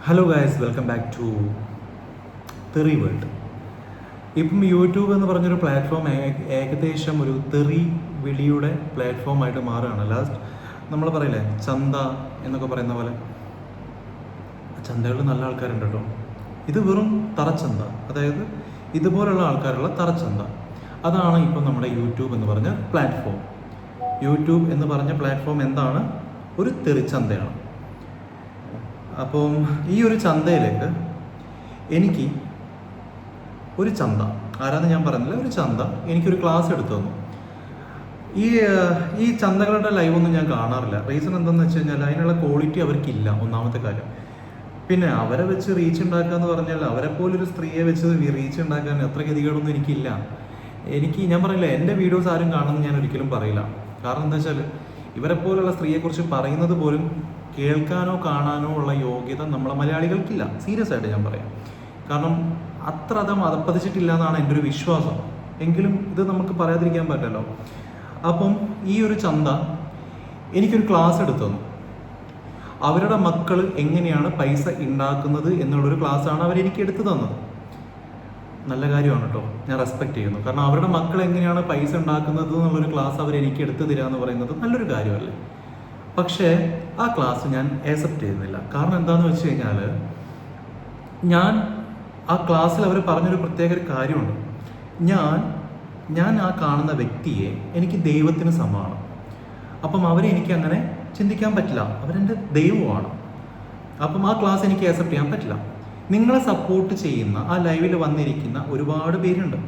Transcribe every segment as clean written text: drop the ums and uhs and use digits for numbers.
Hello guys, welcome back to തെറി world. ഇപ്പം YouTube എന്ന് പറഞ്ഞൊരു പ്ലാറ്റ്ഫോം ഏകദേശം ഒരു തെറി വിളിയുടെ പ്ലാറ്റ്ഫോമായിട്ട് മാറുകയാണ്. ലാസ്റ്റ് നമ്മൾ പറയില്ലേ ചന്ത എന്നൊക്കെ പറയുന്ന പോലെ, ചന്തകളിൽ നല്ല ആൾക്കാരുണ്ട് കേട്ടോ. ഇത് വെറും തറച്ചന്ത, അതായത് ഇതുപോലുള്ള ആൾക്കാരുള്ള തറച്ചന്ത. അതാണ് ഇപ്പം നമ്മുടെ യൂട്യൂബ് എന്ന് പറഞ്ഞ പ്ലാറ്റ്ഫോം. യൂട്യൂബ് എന്ന് പറഞ്ഞ പ്ലാറ്റ്ഫോം എന്താണ്? ഒരു തെറിച്ചന്തയാണ്. അപ്പം ഈ ഒരു ചന്തയിലേക്ക് എനിക്ക് ഒരു ചന്ത, ആരാന്ന് ഞാൻ പറഞ്ഞില്ല, ഒരു ചന്ത എനിക്കൊരു ക്ലാസ് എടുത്തു തന്നു. ഈ ചന്തകളുടെ ലൈവൊന്നും ഞാൻ കാണാറില്ല. റീസൺ എന്താണെന്ന് വെച്ച് കഴിഞ്ഞാൽ അതിനുള്ള ക്വാളിറ്റി അവർക്കില്ല, ഒന്നാമത്തെ കാര്യം. പിന്നെ അവരെ വെച്ച് റീച്ച് ഉണ്ടാക്കുക എന്ന് പറഞ്ഞാൽ അവരെ പോലൊരു സ്ത്രീയെ വെച്ച് റീച്ച് ഉണ്ടാക്കാൻ എത്ര ഗതികളൊന്നും എനിക്കില്ല. ഞാൻ പറയില്ല, എൻ്റെ വീഡിയോസ് ആരും കാണുമെന്ന് ഞാൻ ഒരിക്കലും പറയില്ല. കാരണം എന്താ വെച്ചാൽ ഇവരെ പോലുള്ള സ്ത്രീയെക്കുറിച്ച് പറയുന്നത് പോലും കേൾക്കാനോ കാണാനോ ഉള്ള യോഗ്യത നമ്മളെ മലയാളികൾക്കില്ല. സീരിയസ് ആയിട്ട് ഞാൻ പറയാം. കാരണം അത്ര അതപ്പതിച്ചിട്ടില്ല എന്നാണ് എൻ്റെ ഒരു വിശ്വാസം. എങ്കിലും ഇത് നമുക്ക് പറയാതിരിക്കാൻ പറ്റില്ലല്ലോ. അപ്പം ഈ ഒരു ചന്ത എനിക്കൊരു ക്ലാസ് എടുത്തു തന്നു. അവരുടെ മക്കൾ എങ്ങനെയാണ് പൈസ ഉണ്ടാക്കുന്നത് എന്നുള്ളൊരു ക്ലാസ്സാണ് അവരെനിക്ക് എടുത്തു തന്നത്. നല്ല കാര്യമാണ് കേട്ടോ, ഞാൻ റെസ്പെക്ട് ചെയ്യുന്നു. കാരണം അവരുടെ മക്കൾ എങ്ങനെയാണ് പൈസ ഉണ്ടാക്കുന്നത് എന്നുള്ളൊരു ക്ലാസ് അവരെനിക്ക് എടുത്തു തരിക എന്ന് പറയുന്നത് നല്ലൊരു കാര്യമല്ലേ. പക്ഷേ ആ ക്ലാസ് ഞാൻ ആക്സെപ്റ്റ് ചെയ്യുന്നില്ല. കാരണം എന്താണെന്ന് വെച്ച് കഴിഞ്ഞാൽ ഞാൻ ആ ക്ലാസ്സിൽ അവർ പറഞ്ഞൊരു പ്രത്യേക ഒരു കാര്യമുണ്ട്. ഞാൻ ആ കാണുന്ന വ്യക്തിയെ എനിക്ക് ദൈവത്തിന് സമാനം. അപ്പം അവരെ എനിക്ക് അങ്ങനെ ചിന്തിക്കാൻ പറ്റില്ല. അവരെൻ്റെ ദൈവമാണ്. അപ്പം ആ ക്ലാസ് എനിക്ക് ആക്സെപ്റ്റ് ചെയ്യാൻ പറ്റില്ല. നിങ്ങളെ സപ്പോർട്ട് ചെയ്യുന്ന ആ ലൈവിൽ വന്നിരിക്കുന്ന ഒരുപാട് പേരുണ്ട്.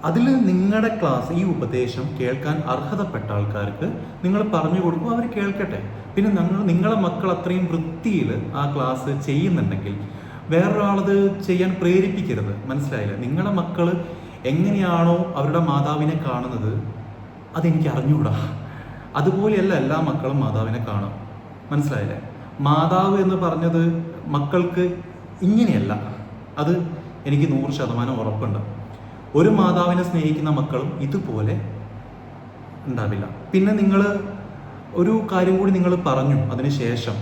അതിൽ നിങ്ങളുടെ ക്ലാസ്, ഈ ഉപദേശം കേൾക്കാൻ അർഹതപ്പെട്ട ആൾക്കാർക്ക് നിങ്ങൾ പറഞ്ഞു കൊടുക്കും, അവർ കേൾക്കട്ടെ. പിന്നെ നിങ്ങളെ മക്കൾ അത്രയും വൃത്തിയിൽ ആ ക്ലാസ് ചെയ്യുന്നുണ്ടെങ്കിൽ വേറൊരാളത് ചെയ്യാൻ പ്രേരിപ്പിക്കരുത്. മനസ്സിലായില്ലേ? നിങ്ങളുടെ മക്കൾ എങ്ങനെയാണോ അവരുടെ മാതാവിനെ കാണുന്നത് അതെനിക്ക് അറിഞ്ഞുകൂടാ. അതുപോലെയല്ല എല്ലാ മക്കളും മാതാവിനെ കാണും. മനസ്സിലായില്ലേ? മാതാവ് എന്ന് പറഞ്ഞത് മക്കൾക്ക് ഇങ്ങനെയല്ല. അത് എനിക്ക് 100% ഉറപ്പുണ്ട്. ഒരു മാതാവിനെ സ്നേഹിക്കുന്ന മക്കളും ഇതുപോലെ ഉണ്ടാവില്ല. പിന്നെ നിങ്ങൾ ഒരു കാര്യം കൂടി നിങ്ങൾ പറഞ്ഞു അതിനുശേഷം,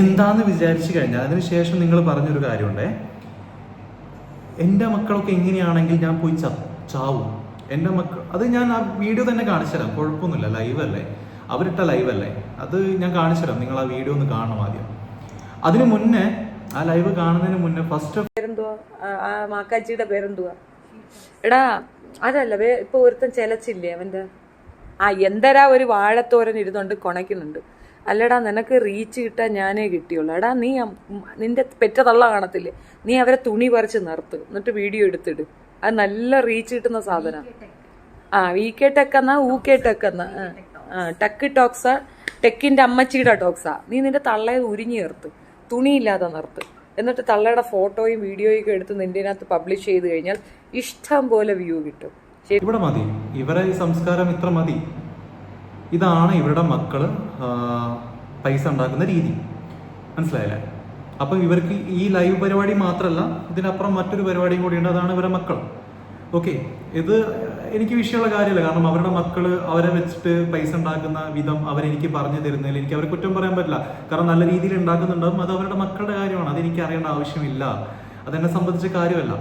എന്താന്ന് വിചാരിച്ചു കഴിഞ്ഞാൽ അതിനുശേഷം നിങ്ങൾ പറഞ്ഞൊരു കാര്യമുണ്ടേ, എൻ്റെ മക്കളൊക്കെ എങ്ങനെയാണെങ്കിൽ ഞാൻ പോയി ചാവും. എൻ്റെ മക്കൾ, അത് ഞാൻ ആ വീഡിയോ തന്നെ കാണിച്ചു തരാം, കുഴപ്പമൊന്നുമില്ല. ലൈവല്ലേ, അവരിട്ട ലൈവല്ലേ, അത് ഞാൻ കാണിച്ചു തരാം. നിങ്ങൾ ആ വീഡിയോ ഒന്ന് കാണണം ആദ്യം. അതിനു മുന്നേ, ആ ലൈവ് കാണുന്നതിന് മുന്നേ ഫസ്റ്റ് പേരെന്തുവാ, ആ മാക്കാച്ചിയുടെ പേരെന്തുവാ? എടാ അതല്ല, ഇപ്പൊ ഒരുത്തൻ ചെലച്ചില്ലേ അവന്റെ, എന്തരാ ഒരു വാഴത്തോരൻ ഇരുന്നുണ്ട് കൊണയ്ക്കുന്നുണ്ട്. അല്ലടാ, നിനക്ക് റീച്ച് കിട്ടാൻ ഞാനേ കിട്ടിയുള്ളൂ. എടാ നീ നിന്റെ പെറ്റ തള്ള കാണത്തില്ലേ, നീ അവരെ തുണി പറിച്ച് നിർത്ത്, എന്നിട്ട് വീഡിയോ എടുത്തിട്. അത് നല്ല റീച്ച് കിട്ടുന്ന സാധനം. VK ടെക് എന്നാ UK ടെക് എന്നാ, ടെക് ടോക്സാ, ടെക്കിന്റെ അമ്മച്ചിയുടെ ടോക്സാ. നീ നിന്റെ തള്ളയെ ഉരിഞ്ഞു നിർത്ത്, തുണിയില്ലാതെ നിർത്ത്. എന്നിട്ട് തള്ളയുടെ ഫോട്ടോയും വീഡിയോയും ഒക്കെ എടുത്ത് നിന്റെ അകത്ത് പബ്ലിഷ് ചെയ്ത് കഴിഞ്ഞാൽ ഇഷ്ടം പോലെ വ്യൂ കിട്ടും. ഇവിടെ മതി, ഇവരെ ഈ സംസ്കാരം ഇത്ര മതി. ഇതാണ് ഇവരുടെ മക്കള് പൈസ ഉണ്ടാക്കുന്ന രീതി. മനസ്സിലായില്ലേ? അപ്പം ഇവർക്ക് ഈ ലൈവ് പരിപാടി മാത്രമല്ല, ഇതിനപ്പുറം മറ്റൊരു പരിപാടിയും കൂടിയുണ്ട്. അതാണ് ഇവരുടെ മക്കൾ. ഓക്കെ, ഇത് എനിക്ക് വിഷയമുള്ള കാര്യമല്ല. കാരണം അവരുടെ മക്കള് അവരെ വെച്ചിട്ട് പൈസ ഉണ്ടാക്കുന്ന വിധം അവരെനിക്ക് പറഞ്ഞു തരുന്നതിൽ എനിക്ക് അവരെ കുറ്റം പറയാൻ പറ്റില്ല. കാരണം നല്ല രീതിയിൽ ഉണ്ടാക്കുന്നുണ്ടാവും, അത് അവരുടെ മക്കളുടെ കാര്യമാണ്. അതെനിക്ക് അറിയേണ്ട ആവശ്യമില്ല. അതെന്നെ സംബന്ധിച്ച കാര്യമല്ല.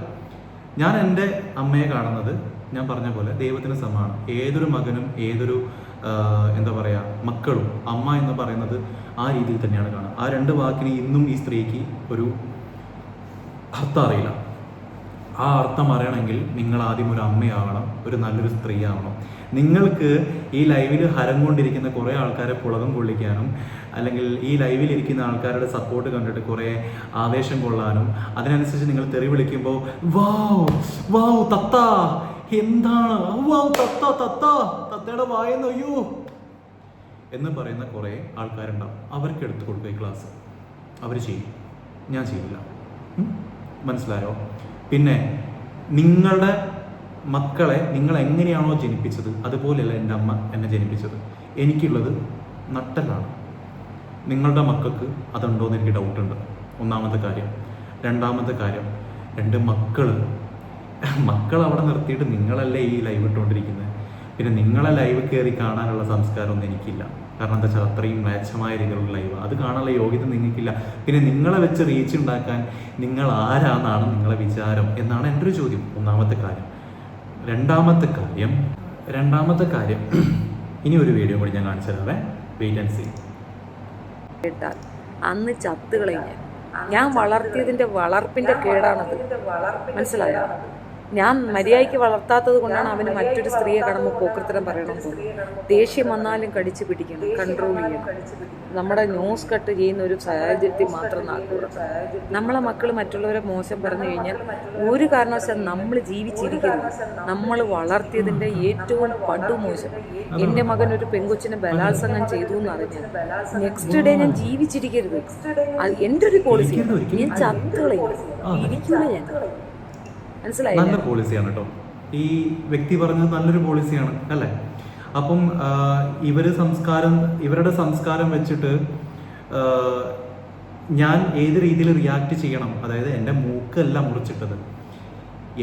ഞാൻ എൻ്റെ അമ്മയെ കാണുന്നത് ഞാൻ പറഞ്ഞ പോലെ ദൈവത്തിന് സമാനം. ഏതൊരു മകനും ഏതൊരു എന്താ പറയുക മക്കളും അമ്മ എന്ന് പറയുന്നത് ആ രീതിയിൽ തന്നെയാണ് കാണുക. ആ 2 വാക്കിന് ഇന്നും ഈ സ്ത്രീക്ക് ഒരു അർത്ഥം അറിയില്ല. ആ അർത്ഥം അറിയണമെങ്കിൽ നിങ്ങൾ ആദ്യം ഒരു അമ്മയാവണം, ഒരു നല്ലൊരു സ്ത്രീ ആവണം. നിങ്ങൾക്ക് ഈ ലൈവിൽ ഹരം കൊണ്ടിരിക്കുന്ന കുറേ ആൾക്കാരെ പുളകം കൊള്ളിക്കാനും, അല്ലെങ്കിൽ ഈ ലൈവിൽ ഇരിക്കുന്ന ആൾക്കാരുടെ സപ്പോർട്ട് കണ്ടിട്ട് കുറേ ആവേശം കൊള്ളാനും, അതിനനുസരിച്ച് നിങ്ങൾ തെറി വിളിക്കുമ്പോൾ വാവ് തത്ത എന്താണ്, വാവ് തത്തയുടെ വായെന്ന് അയ്യോ എന്ന് പറയുന്ന കുറേ ആൾക്കാരുണ്ടാവും. അവർക്ക് എടുത്തു കൊടുക്കുക ഈ ക്ലാസ്. അവർ ചെയ്യും, ഞാൻ ചെയ്യില്ല. മനസ്സിലായോ? പിന്നെ നിങ്ങളുടെ മക്കളെ നിങ്ങൾ എങ്ങനെയാണോ ജനിപ്പിച്ചത് അതുപോലെയല്ല എൻ്റെ അമ്മ എന്നെ ജനിപ്പിച്ചത്. എനിക്കുള്ളത് നട്ടലാണ്. നിങ്ങളുടെ മക്കൾക്ക് അതുണ്ടോയെന്ന് എനിക്ക് ഡൗട്ടുണ്ട്. ഒന്നാമത്തെ കാര്യം. രണ്ടാമത്തെ കാര്യം, 2 മക്കൾ അവിടെ നിർത്തിയിട്ട് നിങ്ങളല്ലേ ഈ ലൈവ് ഇട്ടുകൊണ്ടിരിക്കുന്നത്. പിന്നെ നിങ്ങളെ ലൈവ് കയറി കാണാനുള്ള സംസ്കാരമൊന്നും എനിക്കില്ല. കാരണം എന്താ വെച്ചാൽ അത്രയും മ്ലേച്ഛമായ രീതിയിലുള്ള ലൈവ്, അത് കാണാനുള്ള യോഗ്യത നിങ്ങൾക്കില്ല. പിന്നെ നിങ്ങളെ വെച്ച് റീച്ച് ഉണ്ടാക്കാൻ നിങ്ങൾ ആരാന്നാണ് നിങ്ങളെ വിചാരം എന്നാണ് എൻ്റെ ഒരു ചോദ്യം. ഒന്നാമത്തെ കാര്യം. രണ്ടാമത്തെ കാര്യം ഇനി ഒരു വീഡിയോ കൂടി ഞാൻ കാണിച്ചു തരാവേ, വെയിറ്റ് ആൻഡ് സീ. കേട്ടാൽ അന്ന് ചത്തുകളയും ഞാൻ വളർത്തിയതിന്റെ വളർപ്പിന്റെ കേടാണത്, മനസ്സിലായോ? ഞാൻ മര്യാദയ്ക്ക് വളർത്താത്തത് കൊണ്ടാണ് അവന് മറ്റൊരു സ്ത്രീയെ കാണുമ്പോൾ പോക്കൃത്തരം പറയണം തോന്നുന്നത്. ദേഷ്യം വന്നാലും കടിച്ചു പിടിക്കണം, കൺട്രോൾ ചെയ്യണം. നമ്മുടെ ന്യൂസ് കട്ട് ചെയ്യുന്ന ഒരു സാഹചര്യത്തിൽ മാത്രം നാക്കുക. നമ്മളെ മക്കൾ മറ്റുള്ളവരെ മോശം പറഞ്ഞു കഴിഞ്ഞാൽ ഒരു കാരണവശാൽ നമ്മൾ ജീവിച്ചിരിക്കരുത്. നമ്മൾ വളർത്തിയതിൻ്റെ ഏറ്റവും പടുമോശം. എൻ്റെ മകൻ ഒരു പെൺകൊച്ചിനെ ബലാത്സംഗം ചെയ്തു എന്ന് അറിഞ്ഞാൽ നെക്സ്റ്റ് ഡേ ഞാൻ ജീവിച്ചിരിക്കരുത്. അത് എൻ്റെ ഒരു പോളിസി. ഞാൻ ചത്തുകളയും, ഇരിക്കൂല ഞാൻ. നല്ല പോളിസിയാണ് കേട്ടോ ഈ വ്യക്തി പറഞ്ഞത്, നല്ലൊരു പോളിസിയാണ് അല്ലേ? അപ്പം ഇവരുടെ സംസ്കാരം വെച്ചിട്ട് ഞാൻ ഏത് രീതിയിൽ റിയാക്ട് ചെയ്യണം, അതായത് എൻ്റെ മൂക്കല്ല മുറിച്ചിട്ടത്,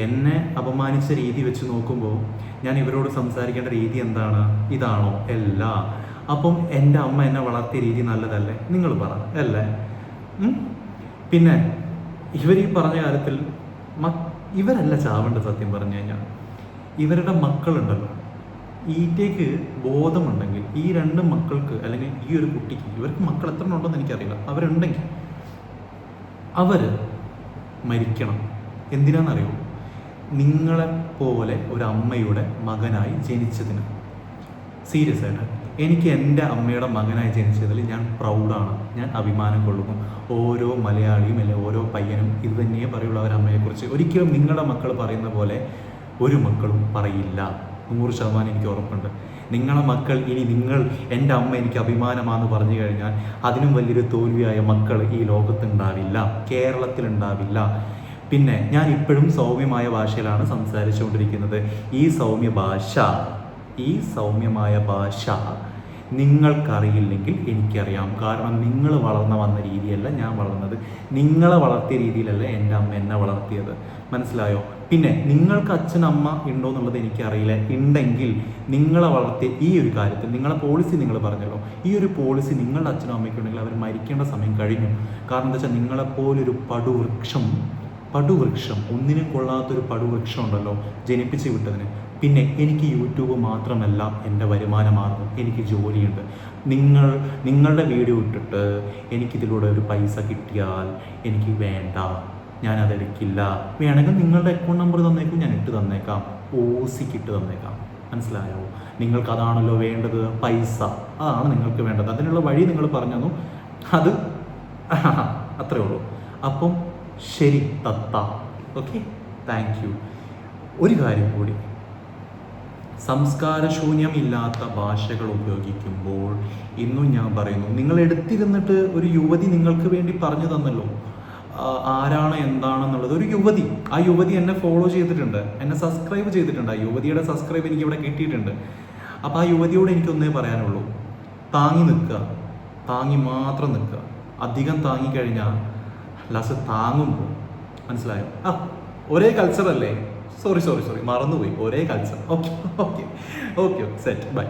എന്നെ അപമാനിച്ച രീതി വെച്ച് നോക്കുമ്പോൾ ഞാൻ ഇവരോട് സംസാരിക്കേണ്ട രീതി എന്താണ്? ഇതാണോ? അല്ല. അപ്പം എൻ്റെ അമ്മ എന്നെ വളർത്തിയ രീതി നല്ലതല്ലേ? നിങ്ങൾ പറ, അല്ലേ? പിന്നെ ഇവർ ഈ പറഞ്ഞ കാര്യത്തിൽ ഇവരല്ല ചാവേണ്ടത്. സത്യം പറഞ്ഞു കഴിഞ്ഞാൽ ഇവരുടെ മക്കളുണ്ടല്ലോ, ഈറ്റയ്ക്ക് ബോധമുണ്ടെങ്കിൽ ഈ രണ്ട് മക്കൾക്ക് അല്ലെങ്കിൽ ഈ ഒരു കുട്ടിക്ക്, ഇവർക്ക് മക്കൾ എത്ര ഉണ്ടെന്ന് എനിക്കറിയില്ല, അവരുണ്ടെങ്കിൽ അവർ മരിക്കണം. എന്തിനാണെന്നറിയോ? നിങ്ങളെപ്പോലെ ഒരു അമ്മയുടെ മകനായി ജനിച്ചതിന്. സീരിയസ് ആയിട്ട് എനിക്ക് എൻ്റെ അമ്മയുടെ മകനായി ജനിച്ചതിൽ ഞാൻ പ്രൗഡാണ്, ഞാൻ അഭിമാനം കൊള്ളുന്നു. ഓരോ മലയാളിയും അല്ലെങ്കിൽ ഓരോ പയ്യനും ഇത് തന്നെയേ പറയുള്ളൂ അവരമ്മയെക്കുറിച്ച്. ഒരിക്കലും നിങ്ങളുടെ മക്കൾ പറയുന്ന പോലെ ഒരു മക്കളും പറയില്ല, 100% എനിക്ക് ഉറപ്പുണ്ട്. നിങ്ങളെ മക്കൾ ഇനി എൻ്റെ അമ്മ എനിക്ക് അഭിമാനമാണെന്ന് പറഞ്ഞു കഴിഞ്ഞാൽ അതിനും വലിയൊരു തോൽവിയായ മക്കൾ ഈ ലോകത്തുണ്ടാവില്ല, കേരളത്തിലുണ്ടാവില്ല. പിന്നെ ഞാൻ ഇപ്പോഴും സൗമ്യമായ ഭാഷയിലാണ് സംസാരിച്ചുകൊണ്ടിരിക്കുന്നത്. ഈ സൗമ്യമായ ഭാഷ നിങ്ങൾക്കറിയില്ലെങ്കിൽ എനിക്കറിയാം. കാരണം നിങ്ങൾ വളർന്നു വന്ന രീതിയല്ല ഞാൻ വളർന്നത്, നിങ്ങളെ വളർത്തിയ രീതിയിലല്ല എൻ്റെ അമ്മ എന്നെ വളർത്തിയത്. മനസ്സിലായോ? പിന്നെ നിങ്ങൾക്ക് അച്ഛനമ്മ ഉണ്ടോ എന്നുള്ളത് എനിക്കറിയില്ല. ഉണ്ടെങ്കിൽ നിങ്ങളെ വളർത്തിയ ഈ ഒരു കാര്യത്തിൽ നിങ്ങളെ പോളിസി നിങ്ങൾ പറഞ്ഞല്ലോ, ഈ ഒരു പോളിസി നിങ്ങളുടെ അച്ഛനും അമ്മയ്ക്കുണ്ടെങ്കിൽ അവർ മരിക്കേണ്ട സമയം കഴിഞ്ഞു. കാരണം എന്താ വെച്ചാൽ നിങ്ങളെപ്പോലൊരു പടുവൃക്ഷം ഒന്നിനും കൊള്ളാത്തൊരു പടുവൃക്ഷം ഉണ്ടല്ലോ ജനിപ്പിച്ച് വിട്ടതിന്. പിന്നെ എനിക്ക് യൂട്യൂബ് മാത്രമല്ല എൻ്റെ വരുമാന മാർഗം, എനിക്ക് ജോലിയുണ്ട്. നിങ്ങളുടെ വീഡിയോ ഇട്ടിട്ട് എനിക്കിതിലൂടെ ഒരു പൈസ കിട്ടിയാൽ എനിക്ക് വേണ്ട, ഞാനതെടുക്കില്ല. വേണമെങ്കിൽ നിങ്ങളുടെ അക്കൗണ്ട് നമ്പർ തന്നേക്കും, ഞാൻ ഇട്ട് തന്നേക്കാം, ഓസിക്ക് ഇട്ട് തന്നേക്കാം. മനസ്സിലായോ? നിങ്ങൾക്ക് അതാണല്ലോ വേണ്ടത്, പൈസ, അതാണ് നിങ്ങൾക്ക് വേണ്ടത്. അതിനുള്ള വഴി നിങ്ങൾ പറഞ്ഞു തന്നു, അത് അത്രേ ഉള്ളൂ. അപ്പം ശരി തത്ത, ഓക്കെ, താങ്ക് യു. ഒരു കാര്യം കൂടി, സംസ്കാരശൂന്യമില്ലാത്ത ഭാഷകൾ ഉപയോഗിക്കുമ്പോൾ ഇന്നും ഞാൻ പറയുന്നു, നിങ്ങൾ എടുത്തിരുന്നിട്ട് ഒരു യുവതി നിങ്ങൾക്ക് വേണ്ടി പറഞ്ഞു തന്നല്ലോ ആരാണ് എന്താണെന്നുള്ളത്. ഒരു യുവതി, ആ യുവതി എന്നെ ഫോളോ ചെയ്തിട്ടുണ്ട്, എന്നെ സബ്സ്ക്രൈബ് ചെയ്തിട്ടുണ്ട്. ആ യുവതിയുടെ സബ്സ്ക്രൈബ് എനിക്ക് ഇവിടെ കിട്ടിയിട്ടുണ്ട്. അപ്പോൾ ആ യുവതിയോട് എനിക്കൊന്നേ പറയാനുള്ളൂ, താങ്ങി നിൽക്കുക, താങ്ങി മാത്രം നിൽക്കുക. അധികം താങ്ങിക്കഴിഞ്ഞാൽ ലാസ്റ്റ് താങ്ങുമ്പോൾ, മനസ്സിലായോ? ഒരേ കൾച്ചറല്ലേ? സോറി മറന്നുപോയി, ഒരേ കൾച്ചർ. Okay set, by.